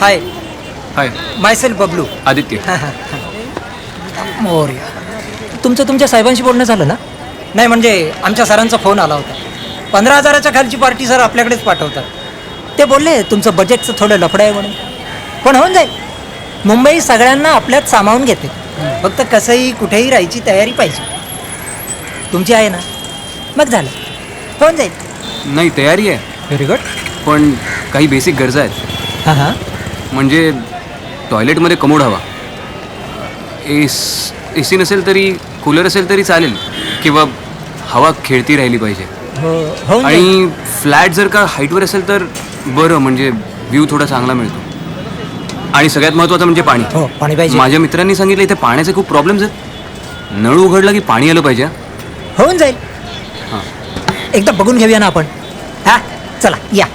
हाय, हाय. Myself Bablu. Aditya. Morya. तुमच्या साहेबांशी बोलणं झालं ना? नाही म्हणजे आमच्या सरांचा फोन आला होता. 15,000च्या खालची पार्टी सर आपल्याकडेच पाठवतात. ते बोलले तुमचं बजेटचं थोडं लफडं आहे म्हणून, पण होऊन जाईल. मुंबई सगळ्यांना आपल्यात सामावून घेते. फक्त कसंही कुठेही राहायची तयारी पाहिजे. तुमची आहे ना? मग झालं, होऊन जाईल. नाही, तयारी आहे. Very good. पण काही बेसिक गरजा आहेत. हां. म्हणजे टॉयलेटमध्ये कमोड हवा, AC नसेल तरी कूलर असेल तरी चालेल, किंवा हवा खेळती राहिली पाहिजे. हो, होऊन जाईल. आणि फ्लॅट जर का हाईटवर असेल तर बरं, म्हणजे व्ह्यू थोडा चांगला मिळतो. आणि सगळ्यात महत्त्वाचं म्हणजे पाणी. हो, पाणी पाहिजे. माझ्या मित्रांनी सांगितलं इथे पाण्याचे खूप प्रॉब्लेम्स आहेत. नळ उघडला की पाणी आलं पाहिजे. होऊन जाईल. हां. एकदा बघून घेऊया ना आपण. हां, चला या.